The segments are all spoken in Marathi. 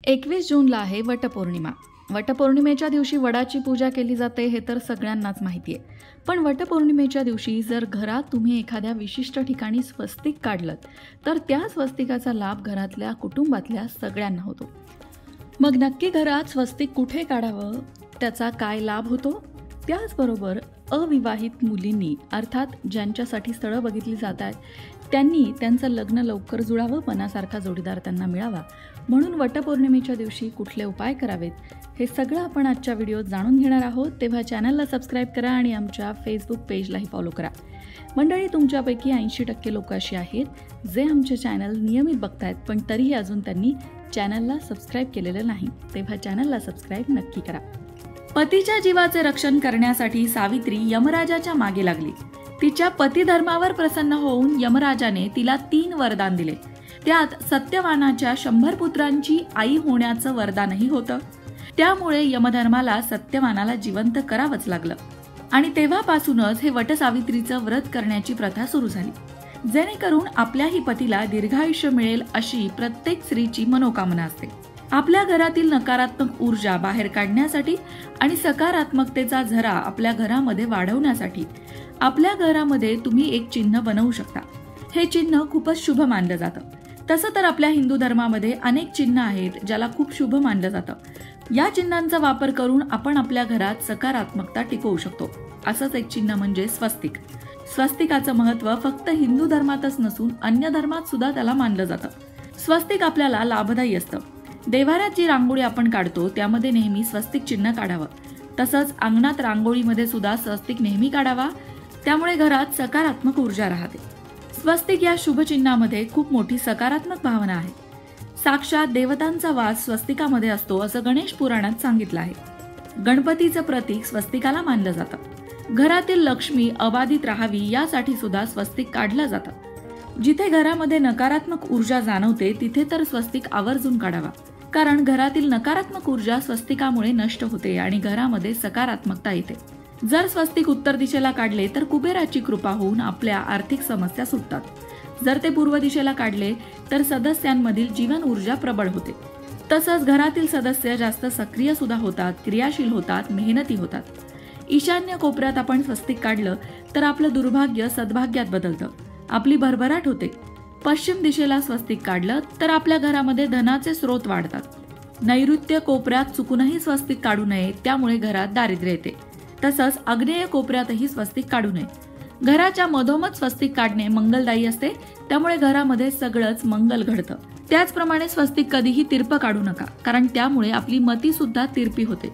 21 जूनला आहे वटपौर्णिमा. वटपौर्णिमेच्या दिवशी वडाची पूजा केली जाते हे तर सगळ्यांनाच माहिती आहे. पण वटपौर्णिमेच्या दिवशी जर घरात तुम्ही एखाद्या विशिष्ट ठिकाणी स्वस्तिक काढलं तर त्या स्वस्तिकाचा लाभ घरातल्या कुटुंबातल्या सगळ्यांना होतो. मग नक्की घरात स्वस्तिक कुठे काढावं, त्याचा काय लाभ होतो? त्याचबरोबर अविवाहित मुलींनी अर्थात ज्यांच्यासाठी स्थळं बघितली जात आहेत त्यांनी त्यांचं लग्न लवकर जुळावं, मनासारखा जोडीदार त्यांना मिळावा म्हणून वटपौर्णिमेच्या दिवशी कुठले उपाय करावेत हे सगळं आपण आजच्या व्हिडिओत जाणून घेणार आहोत. तेव्हा चॅनलला सबस्क्राईब करा आणि आमच्या फेसबुक पेजलाही फॉलो करा. मंडळी, तुमच्यापैकी 80% लोक अशी आहेत जे आमचे चॅनल नियमित बघतायत पण तरीही अजून त्यांनी चॅनलला सबस्क्राईब केलेलं नाही. तेव्हा चॅनलला सबस्क्राईब नक्की करा. पतीच्या जीवाचे रक्षण करण्यासाठी सावित्री यमराजाच्या मागे लागली. तिच्या पतिधर्मावर प्रसन्न होऊन यमराजाने तिला 3 वरदान दिले. त्यात सत्यवानाच्या 100 पुत्रांची आई होण्याचं वरदानही होतं. त्यामुळे यमधर्माला सत्यवानाला जिवंत करावंच लागलं आणि तेव्हापासूनच हे वटसावित्रीचं व्रत करण्याची प्रथा सुरू झाली, जेणेकरून आपल्याही पतीला दीर्घायुष्य मिळेल अशी प्रत्येक स्त्रीची मनोकामना असते. आपल्या घरातील नकारात्मक ऊर्जा बाहेर काढण्यासाठी आणि सकारात्मकतेचा झरा आपल्या घरामध्ये वाढवण्यासाठी आपल्या घरामध्ये तुम्ही एक चिन्ह बनवू शकता. हे चिन्ह खूपच शुभ मानलं जातं. तसं तर आपल्या हिंदू धर्मामध्ये अनेक चिन्ह आहेत ज्याला खूप शुभ मानलं जातं. या चिन्हांचा वापर करून आपण आपल्या घरात सकारात्मकता टिकवू शकतो. असंच एक चिन्ह म्हणजे स्वस्तिक. स्वस्तिकाचं महत्त्व फक्त हिंदू धर्मातच नसून अन्य धर्मात सुद्धा त्याला मानलं जातं. स्वस्तिक आपल्याला लाभदायी असतं. देवाऱ्यात जी रांगोळी आपण काढतो त्यामध्ये नेहमी स्वस्तिक चिन्ह काढावं. तसंच अंगणात रांगोळीमध्ये सुद्धा स्वस्तिक नेहमी काढावा. त्यामुळे घरात सकारात्मक ऊर्जा राहते. स्वस्तिक या शुभ चिन्हामध्ये खूप मोठी सकारात्मक भावना आहे. साक्षात देवतांचा वास स्वस्तिकामध्ये असतो असं गणेश पुराणात सांगितलं आहे. गणपतीचं प्रतीक स्वस्तिकाला मानलं जातं. घरातील लक्ष्मी अबाधित राहावी यासाठी सुद्धा स्वस्तिक काढलं जातं. जिथे घरामध्ये नकारात्मक ऊर्जा जाणवते तिथे तर स्वस्तिक आवर्जून काढावा, कारण घरातील नकारात्मक ऊर्जा स्वस्तिकामुळे नष्ट होते आणि घरामध्ये सकारात्मकता येते. जर स्वस्तिक उत्तर दिशेला काढले तर कुबेराची कृपा होऊन आपल्या आर्थिक समस्या सुटतात. जर ते पूर्व दिशेला काढले तर सदस्यांमधील जीवन ऊर्जा प्रबळ होते. तसंच घरातील सदस्य जास्त सक्रिय सुद्धा होतात, क्रियाशील होतात, मेहनती होतात. ईशान्य कोपऱ्यात आपण स्वस्तिक काढलं तर आपलं दुर्भाग्य सद्भाग्यात बदलतं, आपली भरभराट होते. पश्चिम दिशेला स्वस्तिक काढलं तर आपल्या घरामध्ये धनाचे स्रोत वाढतात. नैऋत्य कोपऱ्यात चुकूनही स्वस्तिक काढू नये, त्यामुळे घरात दारिद्र्य येते. तसंच आग्नेय कोपऱ्यातही स्वस्तिक काढू नये. घराच्या मधोमध स्वस्तिक काढणे मंगलदायी असते, त्यामुळे घरामध्ये सगळंच मंगल घडतं. त्याचप्रमाणे स्वस्तिक कधीही तिरपं काढू नका, कारण त्यामुळे आपली मती सुद्धा तिरपी होते.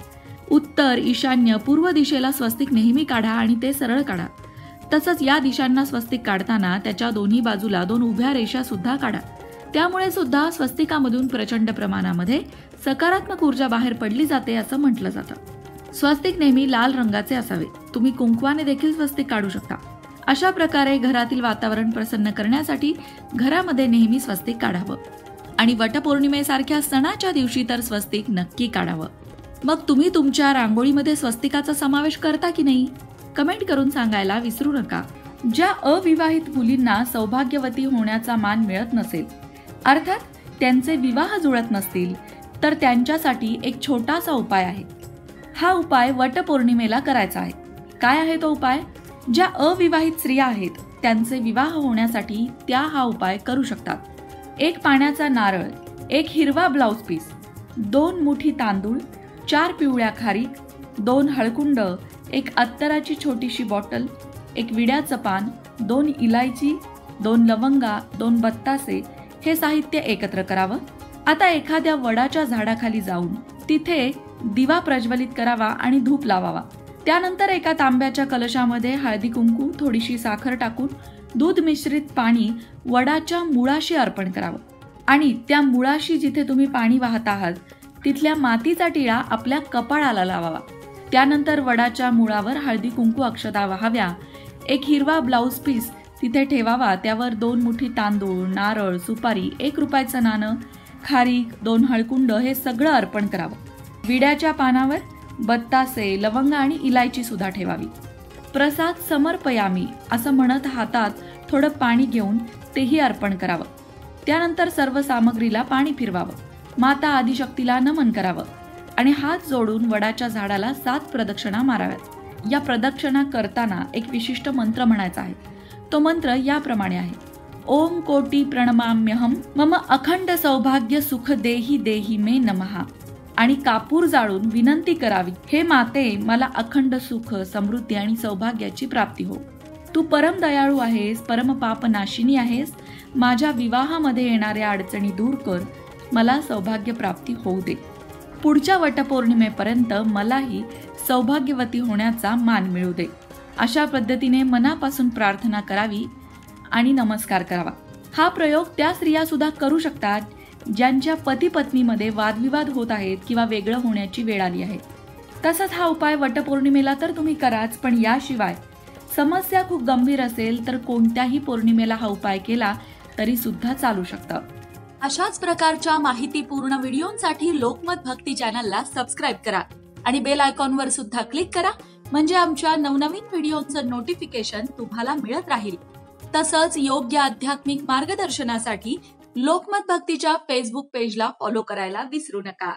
उत्तर, ईशान्य, पूर्व दिशेला स्वस्तिक नेहमी काढा आणि ते सरळ काढा. तसंच या दिशांना स्वस्तिक काढताना त्याच्या दोन्ही बाजूला 2 उभ्या रेषा सुद्धा काढा. त्यामुळे सुद्धा स्वस्तिकामधून प्रचंड प्रमाणामध्ये सकारात्मक ऊर्जा बाहेर पडली जाते असं म्हटलं जातं. स्वस्तिक नेहमी लाल रंगाचे असावे. तुम्ही कुंकवाने देखील स्वस्तिक काढू शकता. अशा प्रकारे घरातील वातावरण प्रसन्न करण्यासाठी घरामध्ये नेहमी स्वस्तिक काढावं आणि वटपौर्णिमेसारख्या सणाच्या दिवशी तर स्वस्तिक नक्की काढावं. मग तुम्ही तुमच्या रांगोळीमध्ये स्वस्तिकाचा समावेश करता की नाही? कमेंट करून सांगायला विसरू नका. ज्या अविवाहित मुलींना सौभाग्यवती होण्याचा मान मिळत नसेल, अर्थात त्यांचे विवाह जुळत नसतील, तर त्यांच्यासाठी एक छोटासा उपाय आहे. हा उपाय वटपौर्णिमेला करायचा आहे. काय आहे तो उपाय? ज्या अविवाहित स्त्रिया आहेत त्यांचे विवाह होण्यासाठी त्या हा उपाय करू शकतात. 1 पाण्याचा नारळ, 1 हिरवा ब्लाउज पीस, 2 मुठी तांदूळ, 4 पिवळ्या खारीक, 2 हळकुंड, 1 अत्तराची छोटीशी बॉटल, 1 विड्याचं पान, 2 इलायची, 2 लवंगा, 2 बत्तासे हे साहित्य एकत्र करावं. आता एखाद्या वडाच्या झाडाखाली जाऊन तिथे दिवा प्रज्वलित करावा आणि धूप लावावा. त्यानंतर एका तांब्याच्या कलशामध्ये हळदी कुंकू, थोडीशी साखर टाकून दूध मिश्रित पाणी वडाच्या मुळाशी अर्पण करावं आणि त्या मुळाशी जिथे तुम्ही पाणी वाहत आहात तिथल्या मातीचा टिळा आपल्या कपाळाला लावावा. त्यानंतर वडाच्या मुळावर हळदी कुंकू अक्षता वाहाव्या. 1 हिरवा ब्लाउज पीस तिथे ठेवावा. त्यावर 2 मुठी तांदूळ, नारळ, सुपारी, 1 रुपयाचं नाणं, खारीक, 2 हळकुंड हे सगळं अर्पण करावं. विड्याच्या पानावर बत्तासे, लवंग आणि इलायची सुद्धा ठेवावी. प्रसाद समर्पयामी असं म्हणत हातात थोडं पाणी घेऊन तेही अर्पण करावं. त्यानंतर सर्व सामग्रीला पाणी फिरवावं. माता आदिशक्तीला नमन करावं आणि हात जोडून वडाच्या झाडाला 7 प्रदक्षिणा माराव्यात. या प्रदक्षिणा करताना एक विशिष्ट मंत्र म्हणायचा आहे. तो मंत्र याप्रमाणे आहे: ओम कोटी प्रणमाम्यहम मम अखंड सौभाग्य सुख देही देही मे नमः. आणि कापूर जाळून विनंती करावी, हे माते, मला अखंड सुख, समृद्धी आणि सौभाग्याची प्राप्ती हो. तू परम दयाळू आहेस, परम पाप नाशिनी आहेस. माझ्या विवाहामध्ये येणाऱ्या अडचणी दूर कर, मला सौभाग्य प्राप्ती होऊ दे. पुढच्या वटपौर्णिमेपर्यंत मलाही सौभाग्यवती होण्याचा मान मिळू दे. अशा पद्धतीने मनापासून प्रार्थना करावी आणि नमस्कार करावा. हा प्रयोग त्या स्त्रिया सुद्धा करू शकतात ज्यांच्या पती पत्नीमध्ये वादविवाद होत आहेत किंवा वेगळं होण्याची वेळ आली आहे. तसंच हा उपाय वटपौर्णिमेला तर तुम्ही कराच, पण याशिवाय समस्या खूप गंभीर असेल तर कोणत्याही पौर्णिमेला हा उपाय केला तरी सुद्धा चालू शकतं. अशाच प्रकारच्या माहितीपूर्ण व्हिडिओंसाठी लोकमत भक्ती चॅनलला सबस्क्राईब करा आणि बेल आयकॉनवर सुद्धा क्लिक करा, म्हणजे आमच्या नवनवीन व्हिडिओचं नोटिफिकेशन तुम्हाला मिळत राहील. तसंच योग्य आध्यात्मिक मार्गदर्शनासाठी लोकमत भक्तीच्या फेसबुक पेजला फॉलो करायला विसरू नका.